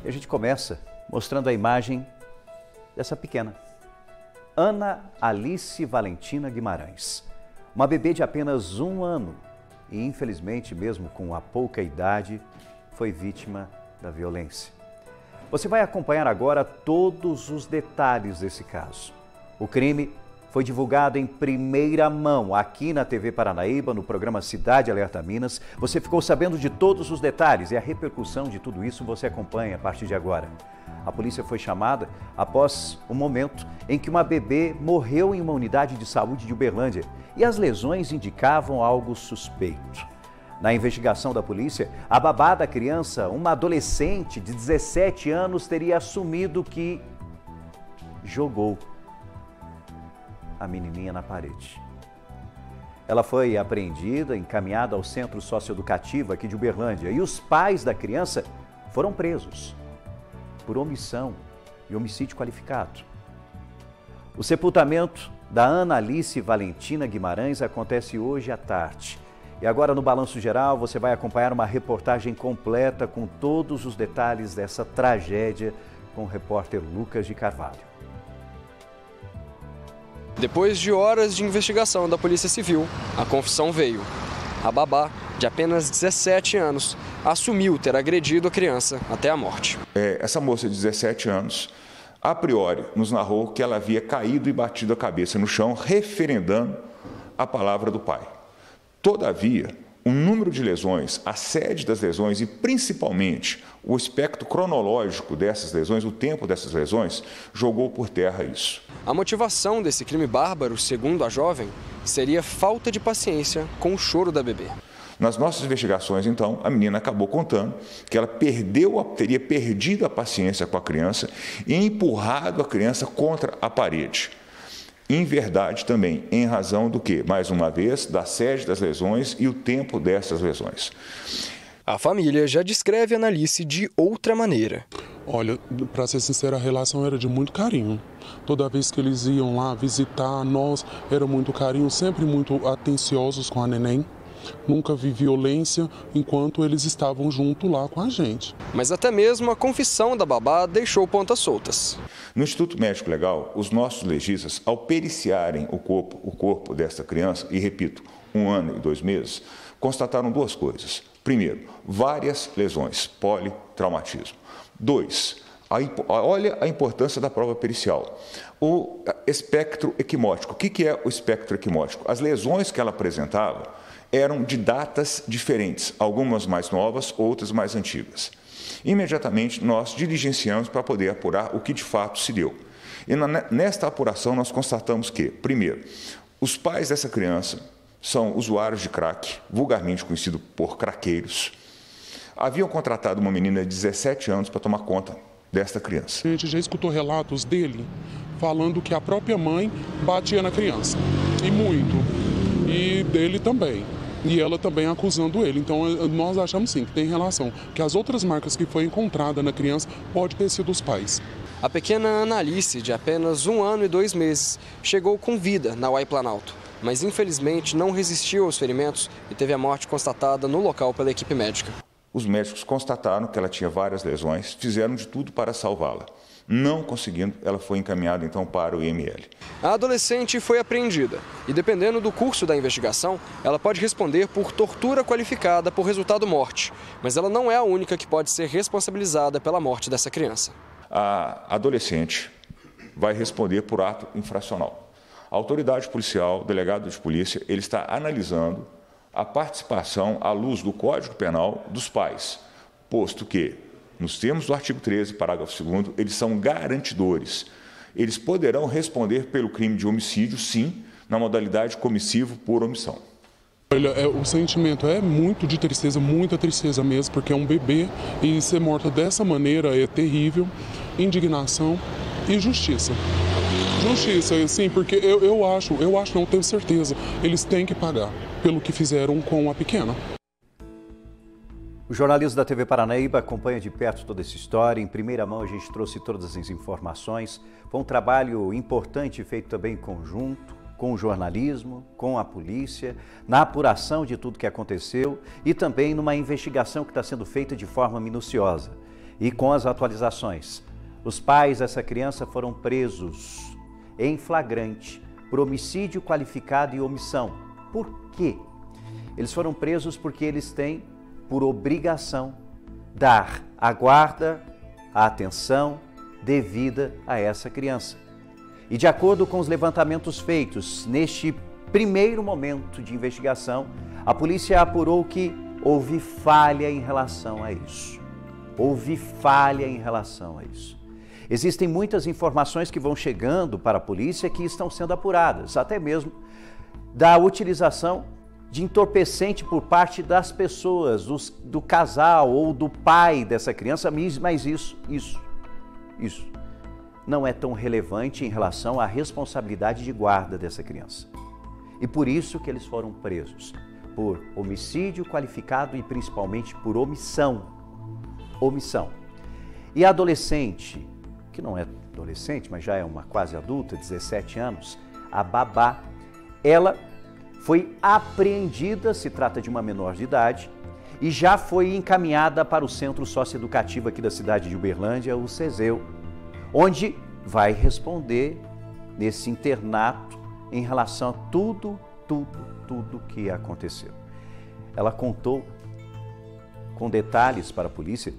E a gente começa mostrando a imagem dessa pequena, Ana Alice Valentina Guimarães. Uma bebê de apenas 1 ano e, infelizmente, mesmo com a pouca idade, foi vítima da violência. Você vai acompanhar agora todos os detalhes desse caso. O crime foi divulgado em primeira mão aqui na TV Paranaíba, no programa Cidade Alerta Minas. Você ficou sabendo de todos os detalhes e a repercussão de tudo isso você acompanha a partir de agora. A polícia foi chamada após o momento em que uma bebê morreu em uma unidade de saúde de Uberlândia e as lesões indicavam algo suspeito. Na investigação da polícia, a babá da criança, uma adolescente de 17 anos, teria assumido que jogou a menininha na parede. Ela foi apreendida, encaminhada ao centro socioeducativo aqui de Uberlândia e os pais da criança foram presos por omissão e homicídio qualificado. O sepultamento da Ana Alice Valentina Guimarães acontece hoje à tarde. E agora no Balanço Geral você vai acompanhar uma reportagem completa com todos os detalhes dessa tragédia com o repórter Lucas de Carvalho. Depois de horas de investigação da Polícia Civil, a confissão veio. A babá, de apenas 17 anos, assumiu ter agredido a criança até a morte. Essa moça de 17 anos, a priori, nos narrou que ela havia caído e batido a cabeça no chão, referendando a palavra do pai. Todavia, o número de lesões, a sede das lesões e, principalmente, o espectro cronológico dessas lesões, o tempo dessas lesões, jogou por terra isso. A motivação desse crime bárbaro, segundo a jovem, seria falta de paciência com o choro da bebê. Nas nossas investigações, então, a menina acabou contando que ela teria perdido a paciência com a criança e empurrado a criança contra a parede. Em verdade também, em razão do que, mais uma vez, da sede das lesões e o tempo dessas lesões. A família já descreve a Ana Alice de outra maneira. Olha, para ser sincero, a relação era de muito carinho. Toda vez que eles iam lá visitar nós, era muito carinho, sempre muito atenciosos com a neném. Nunca vi violência enquanto eles estavam junto lá com a gente. Mas até mesmo a confissão da babá deixou pontas soltas. No Instituto Médico Legal, os nossos legistas, ao periciarem o corpo desta criança, e repito, 1 ano e 2 meses, constataram 2 coisas. Primeiro, várias lesões, politraumatismo. 2, olha a importância da prova pericial. O espectro equimótico. O que é o espectro equimótico? As lesões que ela apresentava eram de datas diferentes, algumas mais novas, outras mais antigas. Imediatamente nós diligenciamos para poder apurar o que de fato se deu. E nesta apuração nós constatamos que, primeiro, os pais dessa criança são usuários de crack, vulgarmente conhecido por craqueiros. Haviam contratado uma menina de 17 anos para tomar conta desta criança. A gente já escutou relatos dele falando que a própria mãe batia na criança, e muito, e dele também. E ela também acusando ele. Então nós achamos sim que tem relação, que as outras marcas que foi encontrada na criança pode ter sido os pais. A pequena Ana Alice, de apenas 1 ano e 2 meses, chegou com vida na UAI Planalto, mas infelizmente não resistiu aos ferimentos e teve a morte constatada no local pela equipe médica. Os médicos constataram que ela tinha várias lesões, fizeram de tudo para salvá-la. Não conseguindo, ela foi encaminhada então para o IML. A adolescente foi apreendida e, dependendo do curso da investigação, ela pode responder por tortura qualificada por resultado morte, mas ela não é a única que pode ser responsabilizada pela morte dessa criança. A adolescente vai responder por ato infracional. A autoridade policial, o delegado de polícia, ele está analisando a participação à luz do Código Penal dos pais, posto que, nos termos do artigo 13, parágrafo 2º, eles são garantidores. Eles poderão responder pelo crime de homicídio, sim, na modalidade comissivo por omissão. Olha, o sentimento é muito de tristeza, muita tristeza mesmo, porque é um bebê e ser morta dessa maneira é terrível. Indignação e justiça. Justiça, sim, porque eu acho, não tenho certeza, eles têm que pagar pelo que fizeram com a pequena. O jornalismo da TV Paranaíba acompanha de perto toda essa história. Em primeira mão a gente trouxe todas as informações. Foi um trabalho importante feito também em conjunto com o jornalismo, com a polícia, na apuração de tudo que aconteceu e também numa investigação que está sendo feita de forma minuciosa. E com as atualizações, os pais dessa criança foram presos em flagrante por homicídio qualificado e omissão. Por quê? Eles foram presos porque eles têm por obrigação dar a guarda, a atenção devida a essa criança. E de acordo com os levantamentos feitos neste primeiro momento de investigação, a polícia apurou que houve falha em relação a isso. Houve falha em relação a isso. Existem muitas informações que vão chegando para a polícia que estão sendo apuradas, até mesmo da utilização de entorpecente por parte das pessoas, do casal ou do pai dessa criança, mas isso não é tão relevante em relação à responsabilidade de guarda dessa criança. E por isso que eles foram presos, por homicídio qualificado e principalmente por omissão. E a adolescente, que não é adolescente, mas já é uma quase adulta, 17 anos, a babá, ela foi apreendida, se trata de uma menor de idade, e já foi encaminhada para o Centro Socioeducativo aqui da cidade de Uberlândia, o CESEU, onde vai responder nesse internato em relação a tudo que aconteceu. Ela contou com detalhes para a polícia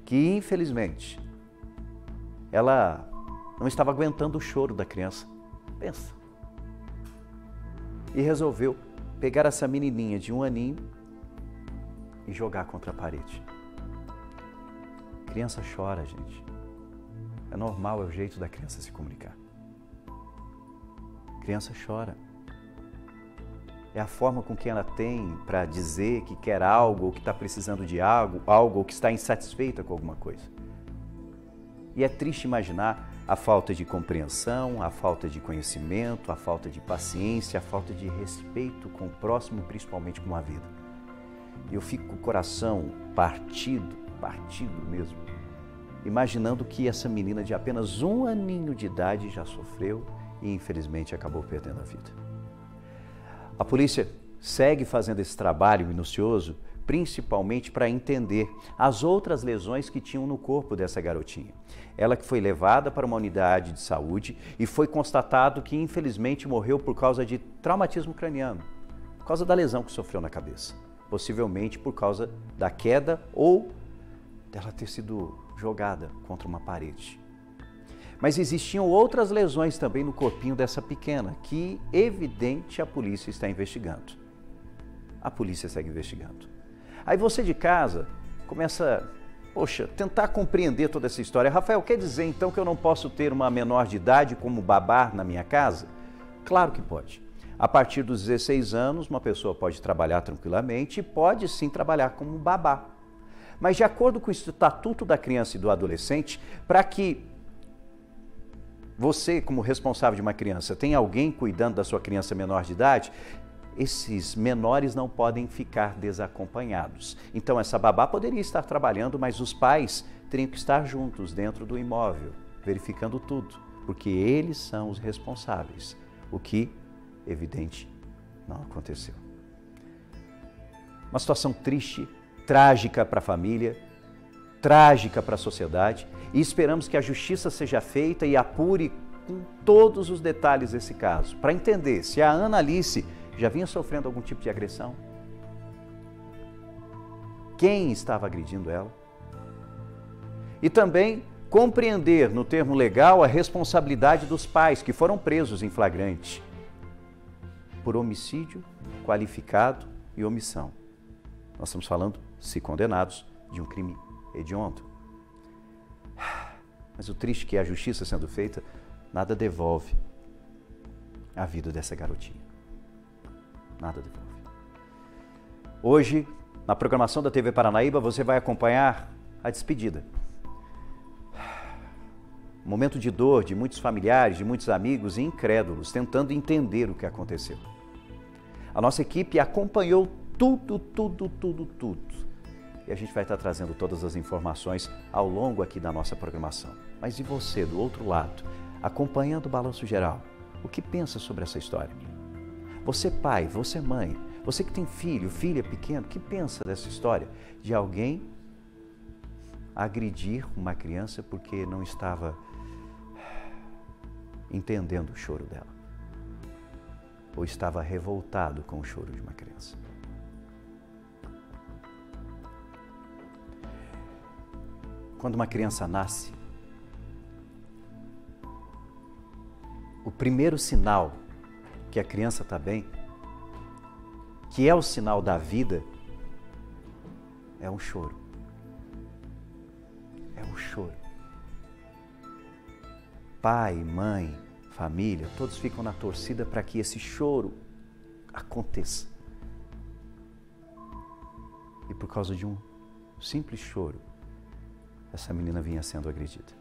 que, infelizmente, ela não estava aguentando o choro da criança. Pensa. E resolveu pegar essa menininha de 1 aninho e jogar contra a parede. Criança chora, gente. É normal, é o jeito da criança se comunicar. Criança chora. É a forma com que ela tem para dizer que quer algo, ou que está precisando de algo, ou que está insatisfeita com alguma coisa. E é triste imaginar a falta de compreensão, a falta de conhecimento, a falta de paciência, a falta de respeito com o próximo, principalmente com a vida. E eu fico com o coração partido mesmo, imaginando que essa menina de apenas 1 aninho de idade já sofreu e infelizmente acabou perdendo a vida. A polícia segue fazendo esse trabalho minucioso, principalmente para entender as outras lesões que tinham no corpo dessa garotinha. Ela que foi levada para uma unidade de saúde e foi constatado que infelizmente morreu por causa de traumatismo craniano, por causa da lesão que sofreu na cabeça, possivelmente por causa da queda ou dela ter sido jogada contra uma parede. Mas existiam outras lesões também no corpinho dessa pequena, que, evidente, a polícia está investigando. A polícia segue investigando. Aí você de casa começa, tentar compreender toda essa história. Rafael, quer dizer então que eu não posso ter uma menor de idade como babá na minha casa? Claro que pode. A partir dos 16 anos, uma pessoa pode trabalhar tranquilamente e pode sim trabalhar como babá. Mas de acordo com o Estatuto da Criança e do Adolescente, para que você, como responsável de uma criança, tenha alguém cuidando da sua criança menor de idade, esses menores não podem ficar desacompanhados. Então essa babá poderia estar trabalhando, mas os pais teriam que estar juntos dentro do imóvel, verificando tudo, porque eles são os responsáveis, o que, evidente, não aconteceu. Uma situação triste, trágica para a família, trágica para a sociedade, e esperamos que a justiça seja feita e apure com todos os detalhes desse caso, para entender se a Ana Alice já vinha sofrendo algum tipo de agressão, quem estava agredindo ela, e também compreender no termo legal a responsabilidade dos pais que foram presos em flagrante por homicídio qualificado e omissão. Nós estamos falando, se condenados, de um crime hediondo. Mas o triste é que a justiça sendo feita, nada devolve a vida dessa garotinha. Nada devolve. Hoje, na programação da TV Paranaíba, você vai acompanhar a despedida. Um momento de dor de muitos familiares, de muitos amigos e incrédulos, tentando entender o que aconteceu. A nossa equipe acompanhou tudo. E a gente vai estar trazendo todas as informações ao longo aqui da nossa programação. Mas e você, do outro lado, acompanhando o Balanço Geral, o que pensa sobre essa história? Você pai, você mãe, você que tem filho, filha pequeno, o que pensa dessa história de alguém agredir uma criança porque não estava entendendo o choro dela, ou estava revoltado com o choro de uma criança. Quando uma criança nasce, o primeiro sinal que a criança está bem, que é o sinal da vida, é um choro. É um choro. Pai, mãe, família, todos ficam na torcida para que esse choro aconteça. E por causa de um simples choro, essa menina vinha sendo agredida.